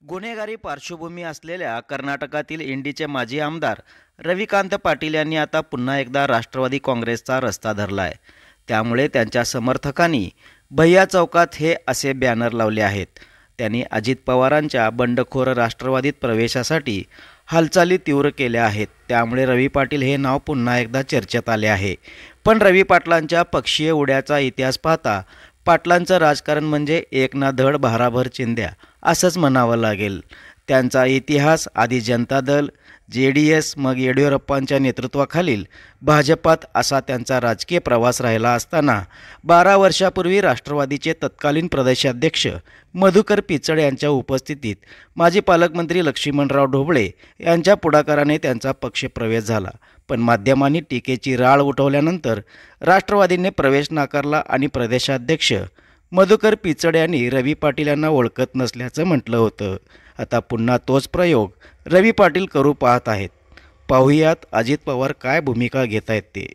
गुन्हेगारी पार्श्वभूमी असलेल्या कर्नाटकातील इंडीचे माजी आमदार रविकांत पाटील यांनी आता पुन्हा एकदा राष्ट्रवादी काँग्रेसचा रस्ता धरला आहे। त्यामुळे त्यांच्या समर्थकांनी भैया चौकात हे असे बॅनर लावले आहेत। त्यांनी अजित पवारांच्या बंडखोर राष्ट्रवादीत प्रवेशासाठी हालचाली तीव्र केल्या आहेत। त्यामुळे रवी पाटील हे नाव पुन्हा एकदा चर्चेत आले आहे। पण रवी पाटलांच्या पक्षीय उड्याचा इतिहास पाहता पाटलांचं राजकारण म्हणजे एक ना धड भाराभर चिंध्या असंच म्हणावं लागेल। त्यांचा इतिहास आधी जनता दल, JDS, मग येडियुरप्पांच्या नेतृत्वाखालील भाजपात असा त्यांचा राजकीय प्रवास राहिला असताना 12 वर्षापूर्वी राष्ट्रवादीचे तत्कालीन प्रदेशाध्यक्ष मधुकर पिचड यांच्या उपस्थितीत माजी पालकमंत्री लक्ष्मणराव ढोबळे यांच्या पुढाकाराने त्यांचा पक्षप्रवेश झाला। पण माध्यमांनी टीकेची राळ उठवल्यानंतर राष्ट्रवादीने प्रवेश नाकारला आणि प्रदेशाध्यक्ष मधुकर पिचड यांनी रवी पाटील यांना ओळखत नसल्याचं म्हटलं होतं। आता पुन्हा तोच प्रयोग रवी पाटील करू पाहत आहेत। पाहुयात अजित पवार काय भूमिका घेत आहेत ते।